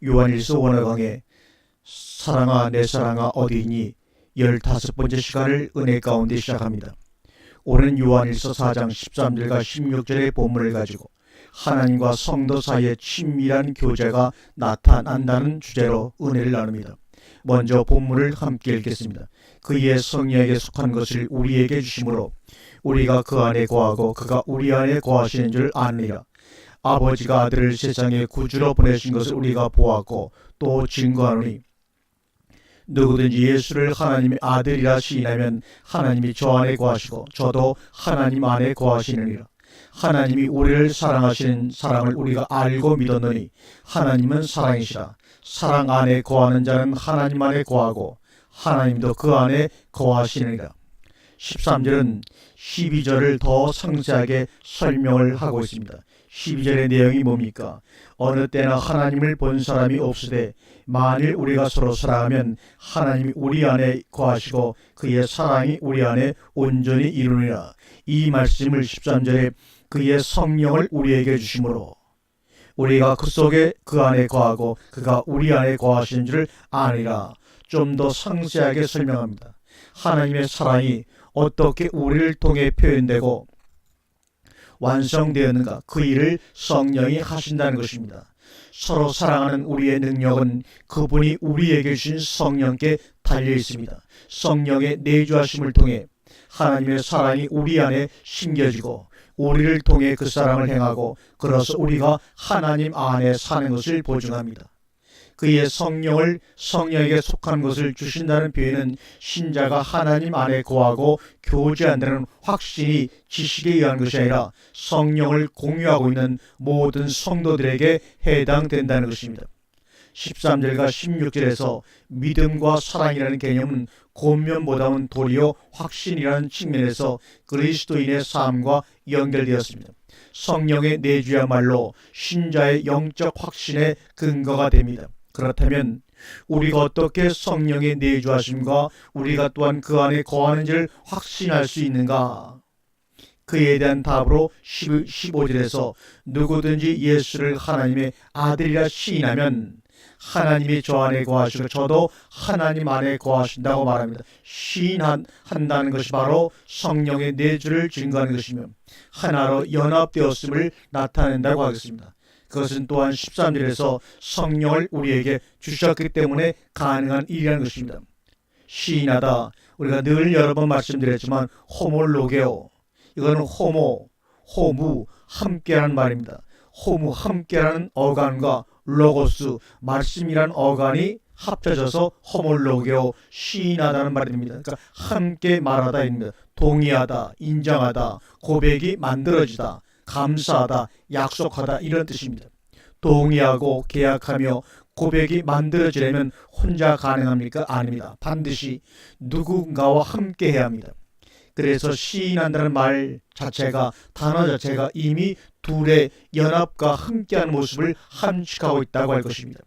요한일서 원어강의 사랑아 내 사랑아 어디 있니 15번째 시간을 은혜 가운데 시작합니다. 오늘은 요한일서 4장 13절과 16절의 본문을 가지고 하나님과 성도 사이의 친밀한 교제가 나타난다는 주제로 은혜를 나눕니다. 먼저 본문을 함께 읽겠습니다. 그의 성령에게 속한 것을 우리에게 주심으로 우리가 그 안에 거하고 그가 우리 안에 거하시는 줄 아느니라. 아버지가 아들을 세상에 구주로 보내신 것을 우리가 보았고 또 증거하노니 누구든지 예수를 하나님의 아들이라 시인하면 하나님이 저 안에 거하시고 저도 하나님 안에 거하시느니라. 하나님이 우리를 사랑하시는 사랑을 우리가 알고 믿었노니 하나님은 사랑이시라. 사랑 안에 거하는 자는 하나님 안에 거하고 하나님도 그 안에 거하시느니라. 13절은 12절을 더 상세하게 설명을 하고 있습니다. 12절의 내용이 뭡니까? 어느 때나 하나님을 본 사람이 없으되 만일 우리가 서로 사랑하면 하나님이 우리 안에 거하시고 그의 사랑이 우리 안에 온전히 이루니라. 이 말씀을 13절에 그의 성령을 우리에게 주심으로 우리가 그 속에 그 안에 거하고 그가 우리 안에 거하시는 줄 아니라 좀 더 상세하게 설명합니다. 하나님의 사랑이 어떻게 우리를 통해 표현되고 완성되었는가, 그 일을 성령이 하신다는 것입니다. 서로 사랑하는 우리의 능력은 그분이 우리에게 주신 성령께 달려 있습니다. 성령의 내주하심을 통해 하나님의 사랑이 우리 안에 심겨지고 우리를 통해 그 사랑을 행하고 그래서 우리가 하나님 안에 사는 것을 보증합니다. 그의 성령을 성령에게 속한 것을 주신다는 표현은 신자가 하나님 안에 거하고 교제한다는 확신이 지식에 의한 것이 아니라 성령을 공유하고 있는 모든 성도들에게 해당된다는 것입니다. 13절과 16절에서 믿음과 사랑이라는 개념은 권면보다는 도리어 확신이라는 측면에서 그리스도인의 삶과 연결되었습니다. 성령의 내주야말로 신자의 영적 확신의 근거가 됩니다. 그렇다면 우리가 어떻게 성령의 내주하심과 우리가 또한 그 안에 거하는지를 확신할 수 있는가? 그에 대한 답으로 15절에서 누구든지 예수를 하나님의 아들이라 시인하면 하나님이 저 안에 거하시고 저도 하나님 안에 거하신다고 말합니다. 시인한다는 것이 바로 성령의 내주를 증거하는 것이며 하나로 연합되었음을 나타낸다고 하겠습니다. 그것은 또한 13절에서 성령을 우리에게 주셨기 때문에 가능한 일이라는 것입니다. 시인하다, 우리가 늘 여러 번 말씀드렸지만 호몰로게오, 이거는 호무, 함께라는 말입니다. 호무, 함께라는 어간과 로고스, 말씀이란 어간이 합쳐져서 호몰로게오, 시인하다는 말이 됩니다. 그러니까 함께 말하다입니다. 동의하다, 인정하다, 고백이 만들어지다, 감사하다, 약속하다, 이런 뜻입니다. 동의하고 계약하며 고백이 만들어지려면 혼자 가능합니까? 아닙니다. 반드시 누군가와 함께 해야 합니다. 그래서 시인한다는 말 자체가, 단어 자체가 이미 둘의 연합과 함께하는 모습을 함축하고 있다고 할 것입니다.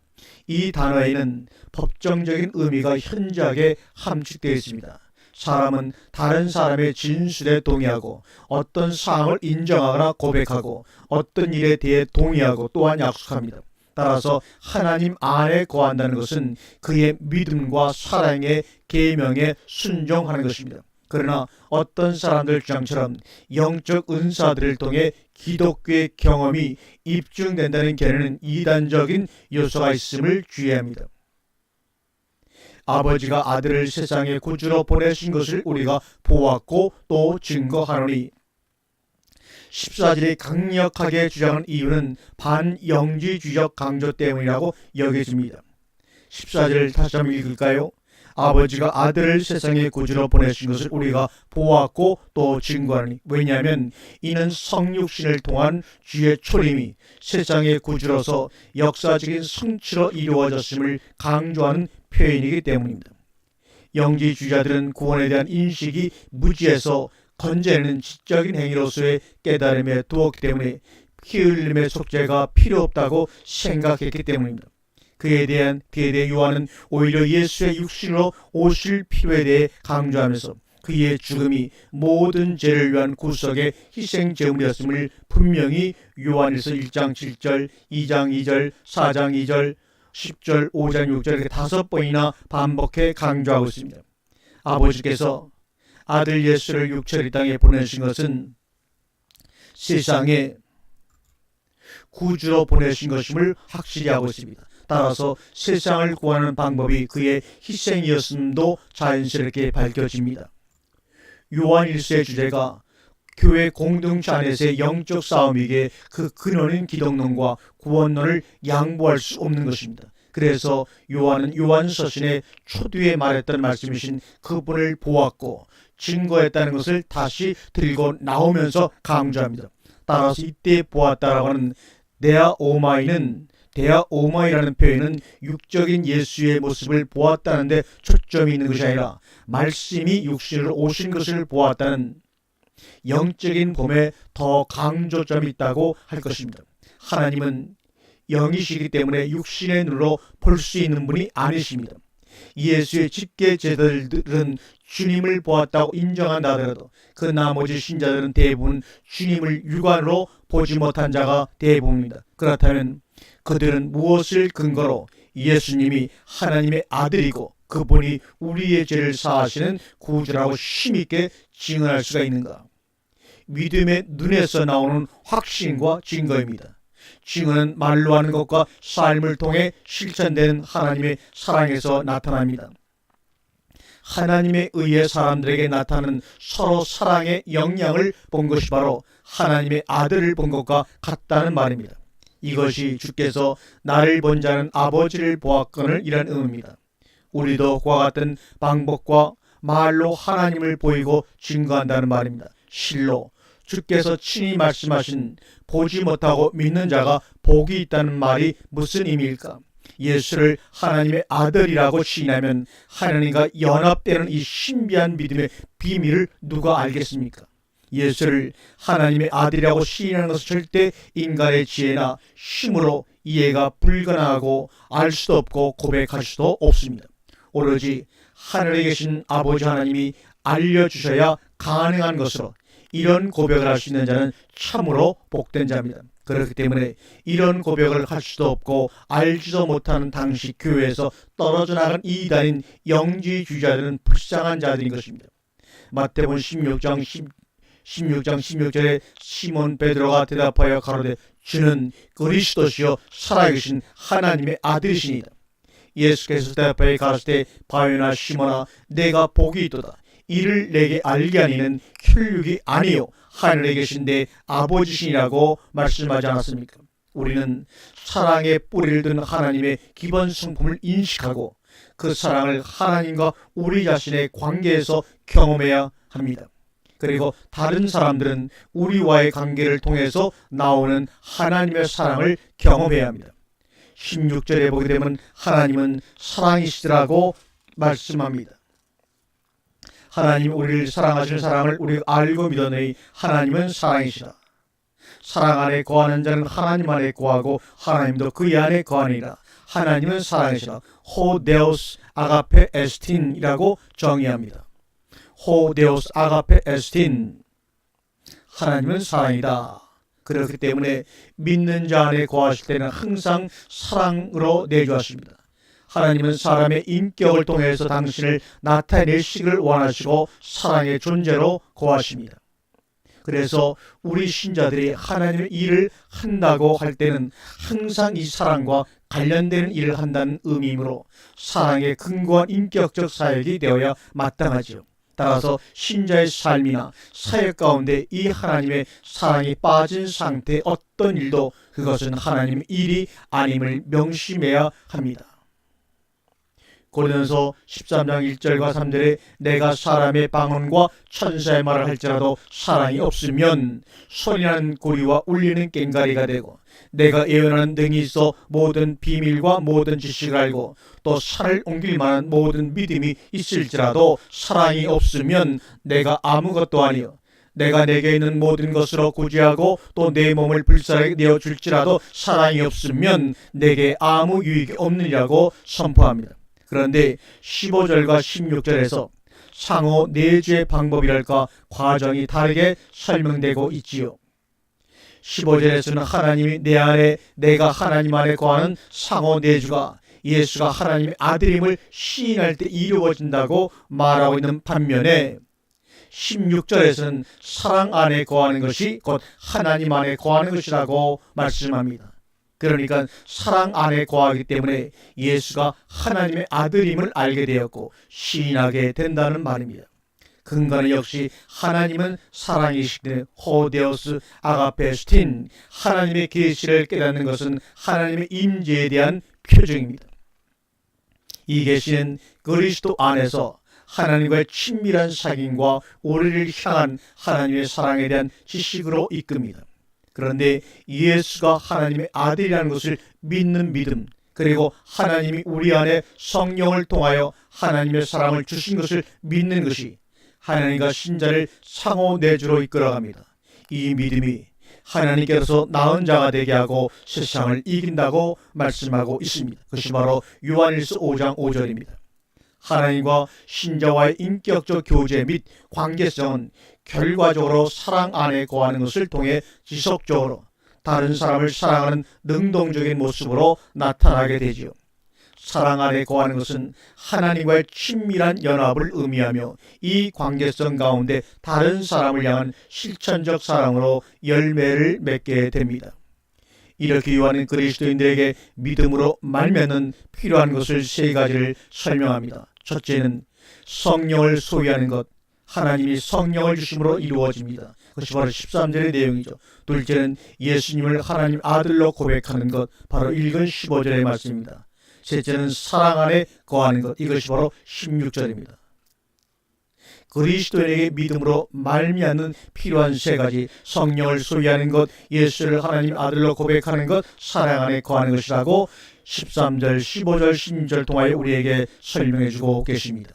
이 단어에는 법정적인 의미가 현저하게 함축되어 있습니다. 사람은 다른 사람의 진술에 동의하고 어떤 사항을 인정하거나 고백하고 어떤 일에 대해 동의하고 또한 약속합니다. 따라서 하나님 안에 거한다는 것은 그의 믿음과 사랑의 계명에 순종하는 것입니다. 그러나 어떤 사람들 주장처럼 영적 은사들을 통해 기독교의 경험이 입증된다는 견해는 이단적인 요소가 있음을 주의해야 합니다. 아버지가 아들을 세상에 구주로 보내신 것을 우리가 보았고 또 증거하노니, 14절이 강력하게 주장한 이유는 반영지주의적 강조 때문이라고 여겨집니다. 14절 다시 한번 읽을까요? 아버지가 아들을 세상에 구주로 보내신 것을 우리가 보았고 또 증거하니, 왜냐하면 이는 성육신을 통한 주의 초림이 세상의 구주로서 역사적인 성취로 이루어졌음을 강조하는 표현이기 때문입니다. 영지주의자들은 구원에 대한 인식이 무지해서 건재는 지적인 행위로서의 깨달음에 두었기 때문에 피 흘림의 속죄가 필요 없다고 생각했기 때문입니다. 그에 대해 요한은 오히려 예수의 육신으로 오실 필요에 대해 강조하면서 그의 죽음이 모든 죄를 위한 구속의 희생제물이었음을 분명히 요한일서 1장 7절, 2장 2절, 4장 2절, 10절, 5절, 6절 이렇게 5번이나 반복해 강조하고 있습니다. 아버지께서 아들 예수를 육체의 땅에 보내신 것은 세상에 구주로 보내신 것임을 확실히 하고 있습니다. 따라서 세상을 구하는 방법이 그의 희생이었음도 자연스럽게 밝혀집니다. 요한 1세의 주제가 교회 공동체 안에서의 영적 싸움이기에 그 근원인 기독론과 구원론을 양보할 수 없는 것입니다. 그래서 요한은 요한서신의 초두에 말했던 말씀이신 그분을 보았고 증거했다는 것을 다시 들고 나오면서 강조합니다. 따라서 이때 보았다라고 하는 데아오마이라는 표현은 육적인 예수의 모습을 보았다는 데 초점이 있는 것이 아니라 말씀이 육신으로 오신 것을 보았다는 영적인 봄에 더 강조점이 있다고 할 것입니다. 하나님은 영이시기 때문에 육신의 눈으로 볼 수 있는 분이 아니십니다. 예수의 직계 제자들은 주님을 보았다고 인정한다 하더라도 그 나머지 신자들은 대부분 주님을 육안으로 보지 못한 자가 대부분입니다. 그렇다면 그들은 무엇을 근거로 예수님이 하나님의 아들이고 그분이 우리의 죄를 사하시는 구주라고 힘있게 증언할 수가 있는가? 믿음의 눈에서 나오는 확신과 증거입니다. 증언은 말로 하는 것과 삶을 통해 실천되는 하나님의 사랑에서 나타납니다. 하나님에 의해 사람들에게 나타나는 서로 사랑의 영향을 본 것이 바로 하나님의 아들을 본 것과 같다는 말입니다. 이것이 주께서 나를 본 자는 아버지를 보았거늘 이란 의미입니다. 우리도 그와 같은 방법과 말로 하나님을 보이고 증거한다는 말입니다. 실로 주께서 친히 말씀하신 보지 못하고 믿는 자가 복이 있다는 말이 무슨 의미일까? 예수를 하나님의 아들이라고 시인하면 하나님과 연합되는 이 신비한 믿음의 비밀을 누가 알겠습니까? 예수를 하나님의 아들이라고 시인하는 것은 절대 인간의 지혜나 힘으로 이해가 불가능하고 알 수도 없고 고백할 수도 없습니다. 오로지 하늘에 계신 아버지 하나님이 알려주셔야 가능한 것으로 이런 고백을 할 수 있는 자는 참으로 복된 자입니다. 그렇기 때문에 이런 고백을 할 수도 없고 알지도 못하는 당시 교회에서 떨어져 나간 이단인 영지주의자들은 불쌍한 자들인 것입니다. 마태복음 16장 16절에 시몬 베드로가 대답하여 가로되 주는 그리스도시요 살아계신 하나님의 아들이시니이다. 예수께서 대답하여 가라사대 바요나 시몬아 내가 복이 있도다. 이를 내게 알게 하니는 혈육이 아니요 하늘에 계신 내 아버지시니라고 말씀하지 않았습니까? 우리는 사랑의 뿌리를 둔 하나님의 기본 성품을 인식하고 그 사랑을 하나님과 우리 자신의 관계에서 경험해야 합니다. 그리고 다른 사람들은 우리와의 관계를 통해서 나오는 하나님의 사랑을 경험해야 합니다. 16절에 보게 되면 하나님은 사랑이시라고 말씀합니다. 하나님 우리를 사랑하시는 사랑을 우리가 알고 믿었으니 하나님은 사랑이시라. 사랑 안에 거하는 자는 하나님 안에 거하고 하나님도 그의 안에 거하니라. 하나님은 사랑이시라. 호데오스 아가페 에스틴이라고 정의합니다. 호데오스 아가페 에스틴, 하나님은 사랑이다. 그렇기 때문에 믿는 자 안에 거하실 때는 항상 사랑으로 내주하십니다. 하나님은 사람의 인격을 통해서 당신을 나타내시기를 원하시고 사랑의 존재로 거하십니다. 그래서 우리 신자들이 하나님의 일을 한다고 할 때는 항상 이 사랑과 관련되는 일을 한다는 의미이므로 사랑의 근거한 인격적 사역이 되어야 마땅하죠. 따라서 신자의 삶이나 사역 가운데 이 하나님의 사랑이 빠진 상태의 어떤 일도 그것은 하나님의 일이 아님을 명심해야 합니다. 고린도서 13장 1절과 3절에 내가 사람의 방언과 천사의 말을 할지라도 사랑이 없으면 소리나는 고리와 울리는 꽹과리가 되고 내가 예언하는 능이 있어 모든 비밀과 모든 지식을 알고 또 산을 옮길 만한 모든 믿음이 있을지라도 사랑이 없으면 내가 아무것도 아니요 내가 내게 있는 모든 것으로 구제하고 또 내 몸을 불살에 내어줄지라도 사랑이 없으면 내게 아무 유익이 없느니라고 선포합니다. 그런데 15절과 16절에서 상호 내주의 방법이랄까 과정이 다르게 설명되고 있지요. 15절에서는 하나님이 내 안에 내가 하나님 안에 거하는 상호 내주가 예수가 하나님의 아들임을 시인할 때 이루어진다고 말하고 있는 반면에 16절에서는 사랑 안에 거하는 것이 곧 하나님 안에 거하는 것이라고 말씀합니다. 그러니까 사랑 안에 거하기 때문에 예수가 하나님의 아들임을 알게 되었고 시인하게 된다는 말입니다. 근거는 역시 하나님은 사랑이시되 호데오스 아가페스틴, 하나님의 계시를 깨닫는 것은 하나님의 임재에 대한 표정입니다. 이 계시는 그리스도 안에서 하나님과의 친밀한 사귐과 우리를 향한 하나님의 사랑에 대한 지식으로 이끕니다. 그런데 예수가 하나님의 아들이라는 것을 믿는 믿음, 그리고 하나님이 우리 안에 성령을 통하여 하나님의 사랑을 주신 것을 믿는 것이 하나님과 신자를 상호 내주로 이끌어갑니다. 이 믿음이 하나님께서 나은 자가 되게 하고 세상을 이긴다고 말씀하고 있습니다. 그것이 바로 요한일서 5장 5절입니다. 하나님과 신자와의 인격적 교제 및 관계성은 결과적으로 사랑 안에 거하는 것을 통해 지속적으로 다른 사람을 사랑하는 능동적인 모습으로 나타나게 되지요. 사랑 안에 거하는 것은 하나님과의 친밀한 연합을 의미하며 이 관계성 가운데 다른 사람을 향한 실천적 사랑으로 열매를 맺게 됩니다. 이렇게 요한은 그리스도인들에게 믿음으로 말미암는 필요한 것을 세 가지를 설명합니다. 첫째는 성령을 소유하는 것, 하나님이 성령을 주심으로 이루어집니다. 그것이 바로 13절의 내용이죠. 둘째는 예수님을 하나님 아들로 고백하는 것, 바로 읽은 15절의 말씀입니다. 셋째는 사랑 안에 거하는 것, 이것이 바로 16절입니다. 그리스도인에게 믿음으로 말미암는 필요한 세 가지, 성령을 소유하는 것, 예수를 하나님 아들로 고백하는 것, 사랑 안에 거하는 것이라고 13절, 15절, 16절 통하여 우리에게 설명해 주고 계십니다.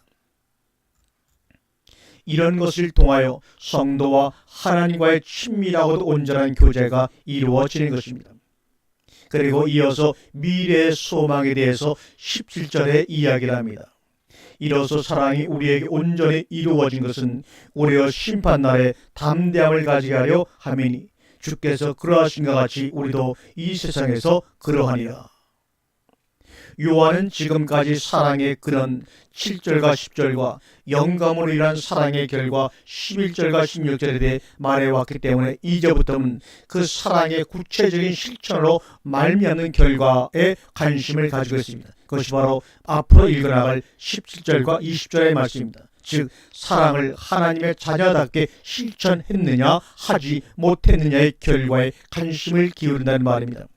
이런 것을 통하여 성도와 하나님과의 친밀하고도 온전한 교제가 이루어지는 것입니다. 그리고 이어서 미래의 소망에 대해서 17절에 이야기를 합니다. 이로써 사랑이 우리에게 온전히 이루어진 것은 우리의 심판날에 담대함을 가지게 하려 함이니 주께서 그러하신 것 같이 우리도 이 세상에서 그러하니라. 요한은 지금까지 사랑의 근원 7절과 10절과 영감으로 일한 사랑의 결과 11절과 16절에 대해 말해왔기 때문에 이제부터는 그 사랑의 구체적인 실천으로 말미암는 결과에 관심을 가지고 있습니다. 그것이 바로 앞으로 읽어나갈 17절과 20절의 말씀입니다. 즉 사랑을 하나님의 자녀답게 실천했느냐 하지 못했느냐의 결과에 관심을 기울인다는 말입니다.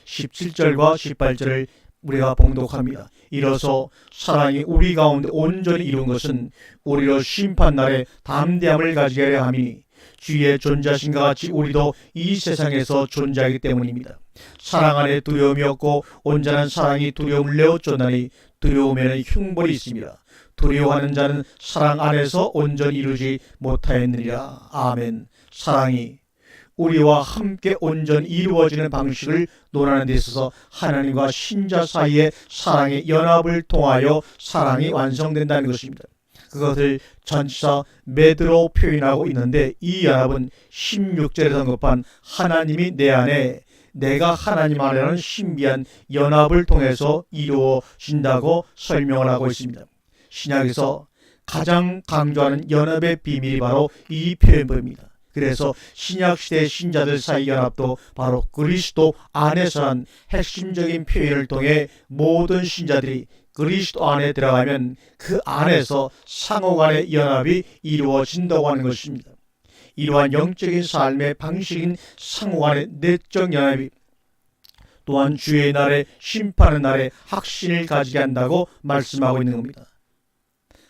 17절과 18절을 우리가 봉독합니다. 이로써 사랑이 우리 가운데 온전히 이룬 것은 우리로 심판날에 담대함을 가지게 하려 함이니 주의 존재하신과 같이 우리도 이 세상에서 존재하기 때문입니다. 사랑 안에 두려움이 없고 온전한 사랑이 두려움을 내어쫓나니 두려움에는 흉벌이 있습니다. 두려워하는 자는 사랑 안에서 온전히 이루지 못하였느니라. 아멘. 사랑이 우리와 함께 온전히 이루어지는 방식을 논하는 데 있어서 하나님과 신자 사이의 사랑의 연합을 통하여 사랑이 완성된다는 것입니다. 그것을 전치사 메드로 표현하고 있는데 이 연합은 16절에 언급한 하나님이 내 안에 내가 하나님 안에는 신비한 연합을 통해서 이루어진다고 설명을 하고 있습니다. 신약에서 가장 강조하는 연합의 비밀이 바로 이 표현법입니다. 그래서 신약시대 신자들 사이 연합도 바로 그리스도 안에서란 핵심적인 표현을 통해 모든 신자들이 그리스도 안에 들어가면 그 안에서 상호 간의 연합이 이루어진다고 하는 것입니다. 이러한 영적인 삶의 방식인 상호 간의 내적 연합이 또한 주의 날에 심판의 날에 확신을 가지게 한다고 말씀하고 있는 겁니다.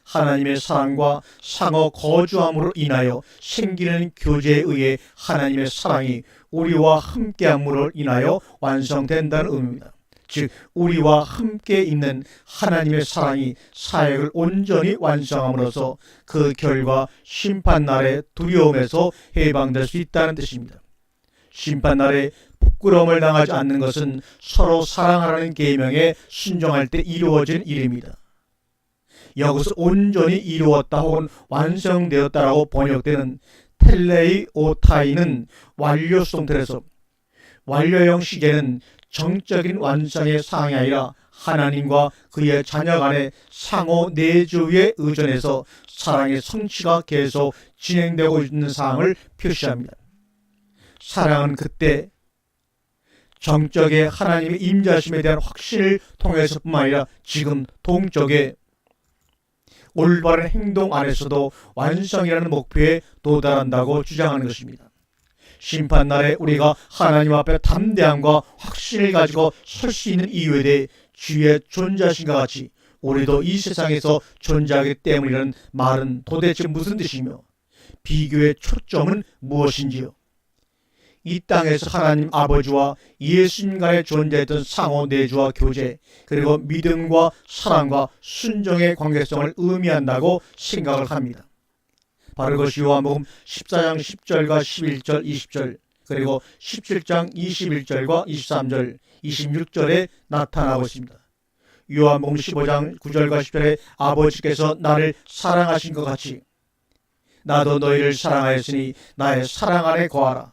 하나님의 사랑과 상호 거주함으로 인하여 생기는 교제에 의해 하나님의 사랑이 우리와 함께함으로 인하여 완성된다는 의미입니다. 즉 우리와 함께 있는 하나님의 사랑이 사역을 온전히 완성함으로써 그 결과 심판날의 두려움에서 해방될 수 있다는 뜻입니다. 심판날에 부끄러움을 당하지 않는 것은 서로 사랑하라는 계명에 순종할 때 이루어진 일입니다. 여기서 온전히 이루었다 혹은 완성되었다라고 번역되는 텔레이 오타이는 완료 수동태에서 완료형 시제는 정적인 완성의 상황이 아니라 하나님과 그의 자녀 간의 상호 내조에 의존해서 사랑의 성취가 계속 진행되고 있는 상황을 표시합니다. 사랑은 그때 정적의 하나님의 임재하심에 대한 확신을 통해서뿐만 아니라 지금 동적의 올바른 행동 안에서도 완성이라는 목표에 도달한다고 주장하는 것입니다. 심판날에 우리가 하나님 앞에 담대함과 확신을 가지고 설 수 있는 이유에 대해 주의 존재하신과 같이 우리도 이 세상에서 존재하기 때문이라는 말은 도대체 무슨 뜻이며 비교의 초점은 무엇인지요? 이 땅에서 하나님 아버지와 예수님 간에 존재했던 상호 내조와 교제, 그리고 믿음과 사랑과 순종의 관계성을 의미한다고 생각을 합니다. 바로 그것이 요한복음 14장 10절과 11절, 20절, 그리고 17장 21절과 23절, 26절에 나타나고 있습니다. 요한복음 15장 9절과 10절에 아버지께서 나를 사랑하신 것 같이 나도 너희를 사랑하였으니 나의 사랑 안에 거하라.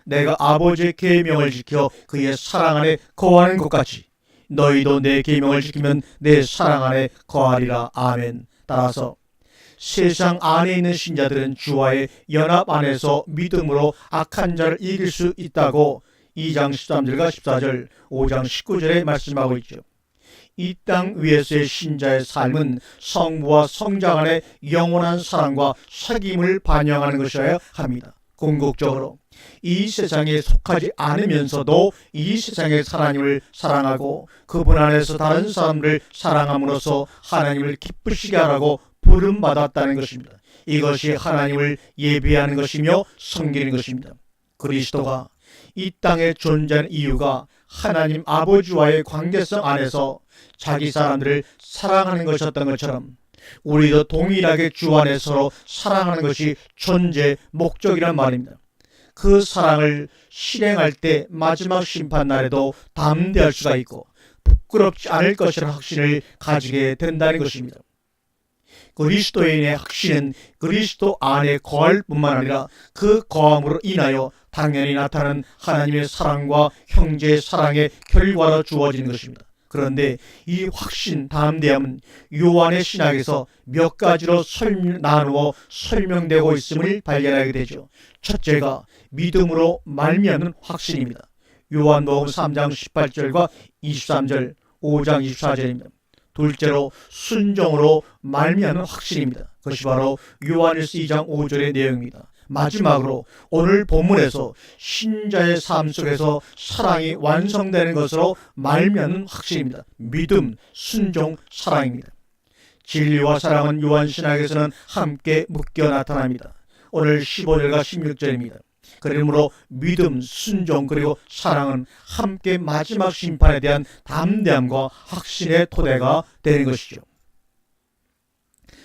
내가 아버지의 계명을 지켜 그의 사랑 안에 거하는 것 같이 너희도 내 계명을 지키면 내 사랑 안에 거하리라. 아멘. 따라서 세상 안에 있는 신자들은 주와의 연합 안에서 믿음으로 악한 자를 이길 수 있다고 2장 13절과 14절, 5장 19절에 말씀하고 있죠. 이 땅 위에서의 신자의 삶은 성부와 성자 간의 영원한 사랑과 사귐을 반영하는 것이어야 합니다. 궁극적으로 이 세상에 속하지 않으면서도 이 세상의 하나님을 사랑하고 그분 안에서 다른 사람들을 사랑함으로써 하나님을 기쁘시게 하라고 부름받았다는 것입니다. 이것이 하나님을 예배하는 것이며 섬기는 것입니다. 그리스도가 이 땅에 존재하는 이유가 하나님 아버지와의 관계성 안에서 자기 사람들을 사랑하는 것이었던 것처럼 우리도 동일하게 주 안에 서로 사랑하는 것이 존재 목적이란 말입니다. 그 사랑을 실행할 때 마지막 심판날에도 담대할 수가 있고 부끄럽지 않을 것이라는 확신을 가지게 된다는 것입니다. 그리스도인의 확신은 그리스도 안에 거할 뿐만 아니라 그 거함으로 인하여 당연히 나타나는 하나님의 사랑과 형제의 사랑의 결과로 주어지는 것입니다. 그런데 이 확신, 담대함은 요한의 신학에서 몇 가지로 나누어 설명되고 있음을 발견하게 되죠. 첫째가 믿음으로 말미암는 확신입니다. 요한복음 3장 18절과 23절, 5장 24절입니다. 둘째로 순종으로 말미암는 확신입니다. 그것이 바로 요한일서 2장 5절의 내용입니다. 마지막으로 오늘 본문에서 신자의 삶 속에서 사랑이 완성되는 것으로 말미암는 확신입니다. 믿음, 순종, 사랑입니다. 진리와 사랑은 요한신학에서는 함께 묶여 나타납니다. 오늘 15절과 16절입니다. 그러므로 믿음, 순종 그리고 사랑은 함께 마지막 심판에 대한 담대함과 확신의 토대가 되는 것이죠.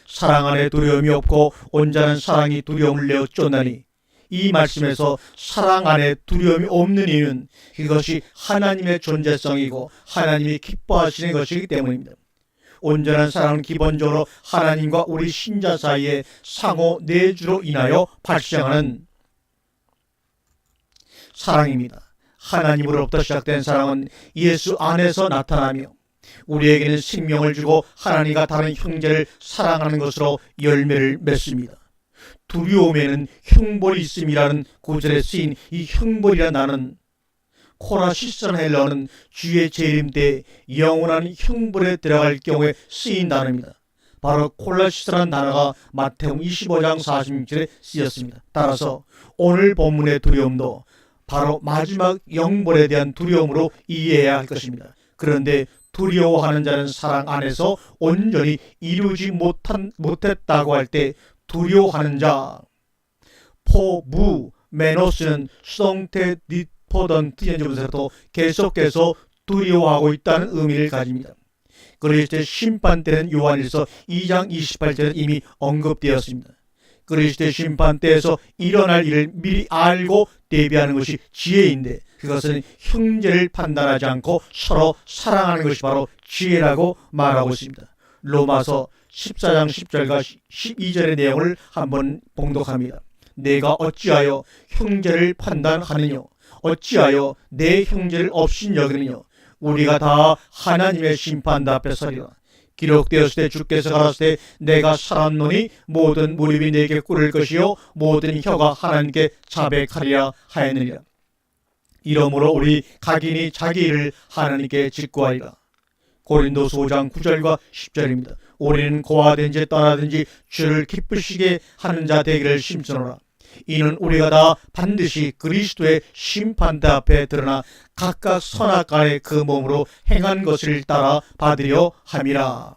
사랑 안에 두려움이 없고 온전한 사랑이 두려움을 내어 쫓나니 이 말씀에서 사랑 안에 두려움이 없는 이유는 이것이 하나님의 존재성이고 하나님이 기뻐하시는 것이기 때문입니다. 온전한 사랑은 기본적으로 하나님과 우리 신자 사이의 상호 내주로 인하여 발생하는 사랑입니다. 하나님으로부터 시작된 사랑은 예수 안에서 나타나며 우리에게는 생명을 주고 하나님과 다른 형제를 사랑하는 것으로 열매를 맺습니다. 두려움에는 형벌이 있음이라는 구절에 쓰인 이 형벌이라는 단어는 코라시스라는 헬라어는 주의 재림 때 영원한 형벌에 들어갈 경우에 쓰인 단어입니다. 바로 콜라시스라는 단어가 마태복음 25장 46절에 쓰였습니다. 따라서 오늘 본문의 두려움도 바로 마지막 영벌에 대한 두려움으로 이해해야 할 것입니다. 그런데 두려워하는 자는 사랑 안에서 온전히 이루지 못했다고 할 때 두려워하는 자 포무 메노스는 수동태 니포던트 현재분사도 계속해서 두려워하고 있다는 의미를 가집니다. 그리스도의 심판 때는 요한일서 2장 28절에 이미 언급되었습니다. 그리스도의 심판 때에서 일어날 일을 미리 알고 대비하는 것이 지혜인데 그것은 형제를 판단하지 않고 서로 사랑하는 것이 바로 지혜라고 말하고 있습니다. 로마서 14장 10절과 12절의 내용을 한번 봉독합니다. 내가 어찌하여 형제를 판단하느냐 어찌하여 내 형제를 없인 여기느냐 우리가 다 하나님의 심판대 앞에 서리라. 기록되었을 때 주께서 가라사대 내가 살았노니 모든 무릎이 내게 꿇을 것이요 모든 혀가 하나님께 자백하리라 하였느니라. 이러므로 우리 각인이 자기 일을 하나님께 직구하리라. 고린도서 5장 9절과 10절입니다. 우리는 고하든지 떠나든지 주를 기쁘시게 하는 자 되기를 심쓰노라. 이는 우리가 다 반드시 그리스도의 심판대 앞에 드러나 각각 선악간에 그 몸으로 행한 것을 따라 받으려 함이라.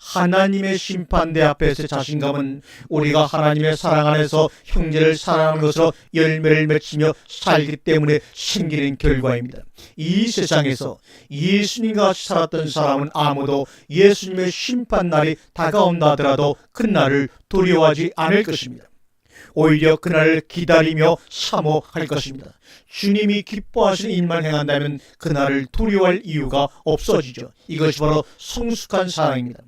하나님의 심판대 앞에서의 자신감은 우리가 하나님의 사랑 안에서 형제를 사랑하는 것으로 열매를 맺히며 살기 때문에 생기는 결과입니다. 이 세상에서 예수님과 같이 살았던 사람은 아무도 예수님의 심판날이 다가온다 하더라도 그날을 두려워하지 않을 것입니다. 오히려 그날을 기다리며 사모할 것입니다. 주님이 기뻐하시는 일만 행한다면 그날을 두려워할 이유가 없어지죠. 이것이 바로 성숙한 사랑입니다.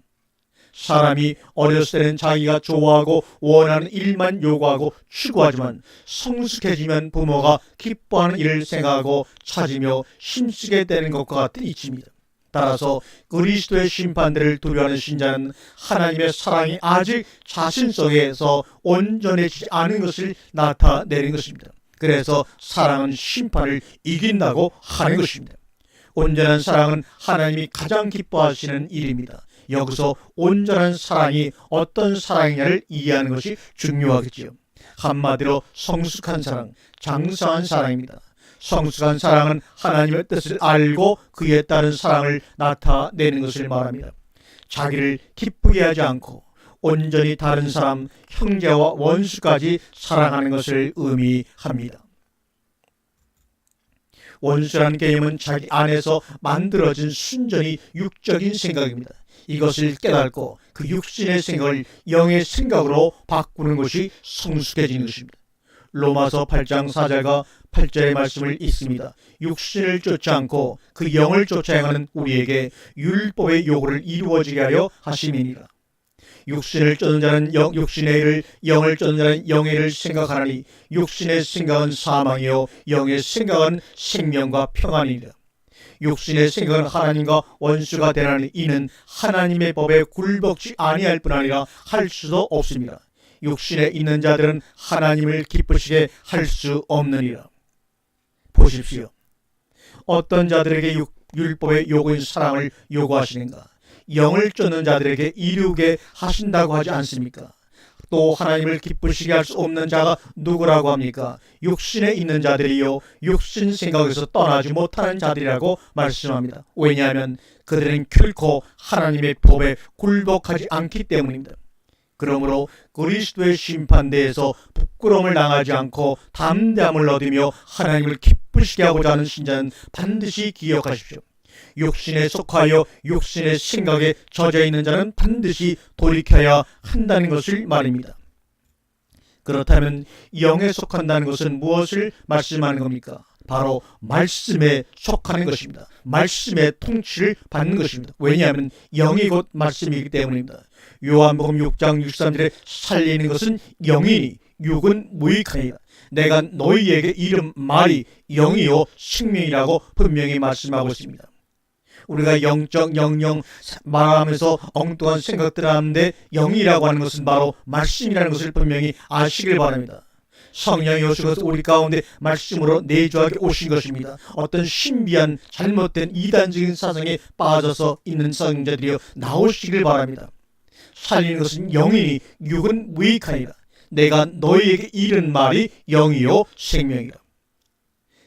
사람이 어렸을 때는 자기가 좋아하고 원하는 일만 요구하고 추구하지만 성숙해지면 부모가 기뻐하는 일을 생각하고 찾으며 힘쓰게 되는 것과 같은 이치입니다. 따라서 그리스도의 심판대를 두려워하는 신자는 하나님의 사랑이 아직 자신 속에서 온전해지지 않은 것을 나타내는 것입니다. 그래서 사랑은 심판을 이긴다고 하는 것입니다. 온전한 사랑은 하나님이 가장 기뻐하시는 일입니다. 여기서 온전한 사랑이 어떤 사랑이냐를 이해하는 것이 중요하겠지요. 한마디로 성숙한 사랑, 장성한 사랑입니다. 성숙한 사랑은 하나님의 뜻을 알고 그에 따른 사랑을 나타내는 것을 말합니다. 자기를 기쁘게 하지 않고 온전히 다른 사람, 형제와 원수까지 사랑하는 것을 의미합니다. 원수라는 개념은 자기 안에서 만들어진 순전히 육적인 생각입니다. 이것을 깨닫고 그 육신의 생각을 영의 생각으로 바꾸는 것이 성숙해지는 것입니다. 로마서 8장 4절과 8절의 말씀을 읽습니다. 육신을 쫓지 않고 그 영을 쫓아 행하는 우리에게 율법의 요구를 이루어지게 하려 하심이니라. 육신을 쫓는 자는 육신의 일을, 영을 쫓는 자는 영의 일을 생각하나니 육신의 생각은 사망이요 영의 생각은 생명과 평안이니라. 육신의 생각은 하나님과 원수가 되나니 이는 하나님의 법에 굴복지 아니할 뿐 아니라 할 수도 없습니다. 육신에 있는 자들은 하나님을 기쁘시게 할 수 없느니라. 보십시오. 어떤 자들에게 율법의 요구인 사랑을 요구하시는가? 영을 쫓는 자들에게 이루게 하신다고 하지 않습니까? 또 하나님을 기쁘시게 할 수 없는 자가 누구라고 합니까? 육신에 있는 자들이요 육신 생각에서 떠나지 못하는 자들이라고 말씀합니다. 왜냐하면 그들은 결코 하나님의 법에 굴복하지 않기 때문입니다. 그러므로 그리스도의 심판대에서 부끄러움을 당하지 않고 담대함을 얻으며 하나님을 기쁘시게 하고자 하는 신자는 반드시 기억하십시오. 육신에 속하여 육신의 생각에 젖어 있는 자는 반드시 돌이켜야 한다는 것을 말입니다. 그렇다면 영에 속한다는 것은 무엇을 말씀하는 겁니까? 바로 말씀에 속하는 것입니다. 말씀의 통치를 받는 것입니다. 왜냐하면 영이 곧 말씀이기 때문입니다. 요한복음 6장 63절에 살리는 것은 영이니 육은 무익하니라. 내가 너희에게 이른 말이 영이요 생명이라고 분명히 말씀하고 있습니다. 우리가 영적 영영 말하면서 엉뚱한 생각들을 하는데 영이라고 하는 것은 바로 말씀이라는 것을 분명히 아시길 바랍니다. 성령이 오셔서 우리 가운데 말씀으로 내주하게 오신 것입니다. 어떤 신비한 잘못된 이단적인 사상에 빠져서 있는 성자들이여 나오시길 바랍니다. 살리는 것은 영이니 육은 무익하니라. 내가 너희에게 이른 말이 영이요 생명이라.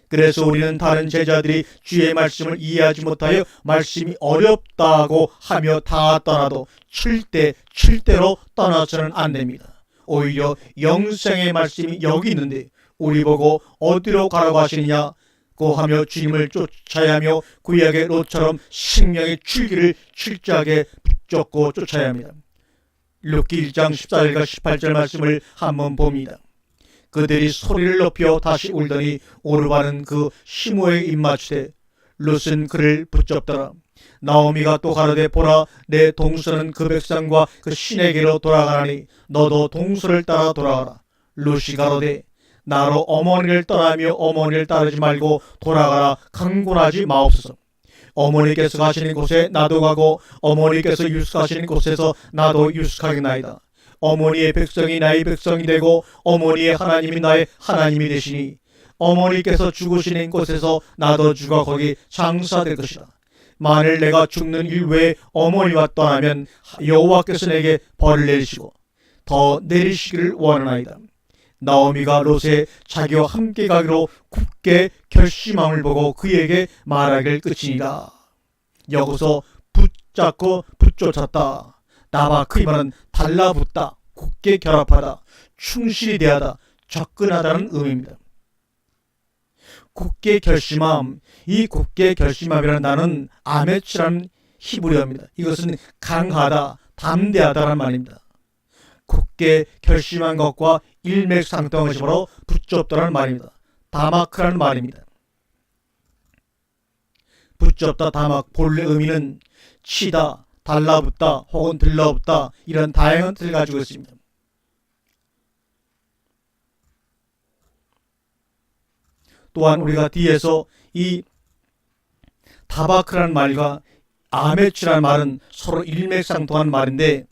그래서 우리는 다른 제자들이 주의 말씀을 이해하지 못하여 말씀이 어렵다고 하며 다 떠나도 절대로 떠나서는 안 됩니다. 오히려 영생의 말씀이 여기 있는데 우리 보고 어디로 가라고 하시느냐고 하며 주님을 쫓아야 하며 구약의 롯처럼 생명의 줄기를 철저하게 붙잡고 쫓아야 합니다. 룻기 1장 14절과 18절 말씀을 한번 봅니다. 그들이 소리를 높여 다시 울더니 오르바는 그 시므에게 입맞추되 룻은 그를 붙잡더라. 나오미가 또 가로되 보라 내 동서는 그 백성과 그 신에게로 돌아가나니 너도 동서를 따라 돌아가라. 룻이 가로되 나로 어머니를 떠나며 어머니를 따르지 말고 돌아가라. 강권하지 마옵소서. 어머니께서 가시는 곳에 나도 가고 어머니께서 유숙하시는 곳에서 나도 유숙하겠나이다. 어머니의 백성이 나의 백성이 되고 어머니의 하나님이 나의 하나님이 되시니 어머니께서 죽으시는 곳에서 나도 죽어 거기 장사될 것이다. 만일 내가 죽는 일 외에 어머니와 떠나면 여호와께서 내게 벌을 내리시고 더 내리시기를 원하나이다. 나오미가 롯에 자기와 함께 가기로 굳게 결심함을 보고 그에게 말하길 끝이니라. 여기서 붙잡고 붙쫓았다. 나바 그 말은 달라붙다, 굳게 결합하다, 충실히 대하다, 접근하다는 의미입니다. 굳게 결심함, 이 굳게 결심함이라는 단어는 아메츠라는 히브리어입니다. 이것은 강하다, 담대하다라는 말입니다. 굳게 결심한 것과 일맥상통한 것이 바로 붙잡다라는 말입니다. 다마크라는 말입니다. 붙잡다, 다막, 본래 의미는 치다, 달라붙다 혹은 들러붙다 이런 다양한 뜻을 가지고 있습니다. 또한 우리가 뒤에서 이 다바크라는 말과 아메츠라는 말은 서로 일맥상통한 말인데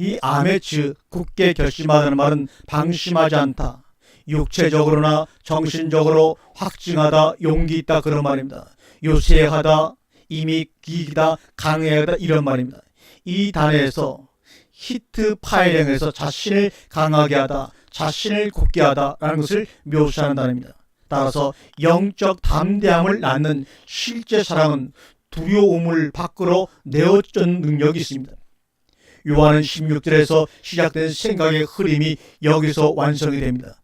이 아메츠, 굳게 결심하다는 말은 방심하지 않다, 육체적으로나 정신적으로 확증하다, 용기 있다 그런 말입니다. 요새하다, 이미 기기다, 강해하다 이런 말입니다. 이 단어에서 히트 파일형에서 자신을 강하게 하다, 자신을 굳게 하다라는 것을 묘사하는 단어입니다. 따라서 영적 담대함을 낳는 실제 사랑은 두려움을 밖으로 내어쫓는 능력이 있습니다. 요한은 16절에서 시작된 생각의 흐름이 여기서 완성이 됩니다.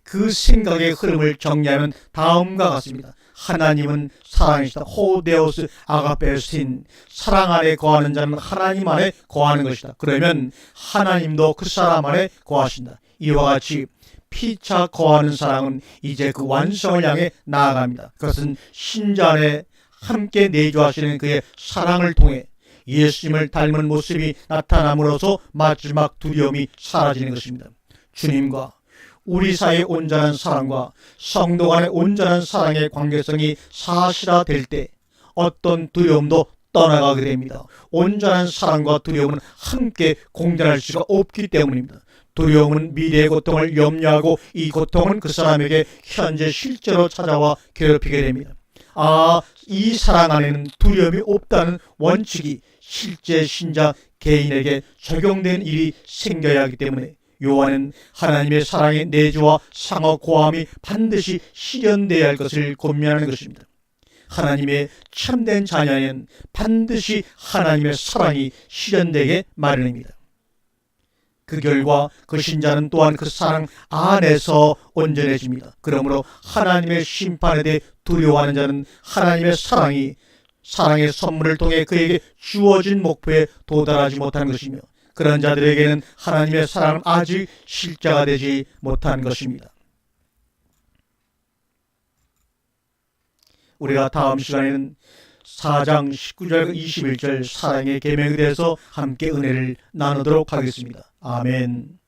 그 생각의 흐름을 정리하면 다음과 같습니다. 하나님은 사랑이시다. 호데오스 아가페스틴, 사랑 안에 거하는 자는 하나님 안에 거하는 것이다. 그러면 하나님도 그 사람 안에 거하신다. 이와 같이 피차 거하는 사랑은 이제 그 완성을 향해 나아갑니다. 그것은 신자 안에 함께 내주하시는 그의 사랑을 통해 예수님을 닮은 모습이 나타남으로써 마지막 두려움이 사라지는 것입니다. 주님과 우리 사이의 온전한 사랑과 성도 간의 온전한 사랑의 관계성이 사실화될 때 어떤 두려움도 떠나가게 됩니다. 온전한 사랑과 두려움은 함께 공존할 수가 없기 때문입니다. 두려움은 미래의 고통을 염려하고 이 고통은 그 사람에게 현재 실제로 찾아와 괴롭히게 됩니다. 이 사랑 안에는 두려움이 없다는 원칙이 실제 신자 개인에게 적용된 일이 생겨야 하기 때문에 요한은 하나님의 사랑의 내주와 상호 고함이 반드시 실현되어야 할 것을 권면하는 것입니다. 하나님의 참된 자녀에는 반드시 하나님의 사랑이 실현되게 마련입니다. 그 결과 그 신자는 또한 그 사랑 안에서 온전해집니다. 그러므로 하나님의 심판에 대해 두려워하는 자는 하나님의 사랑의 선물을 통해 그에게 주어진 목표에 도달하지 못하는 것이며 그런 자들에게는 하나님의 사랑은 아직 실제가 되지 못한 것입니다. 우리가 다음 시간에는 4장 19절 21절 사랑의 계명에 대해서 함께 은혜를 나누도록 하겠습니다. 아멘.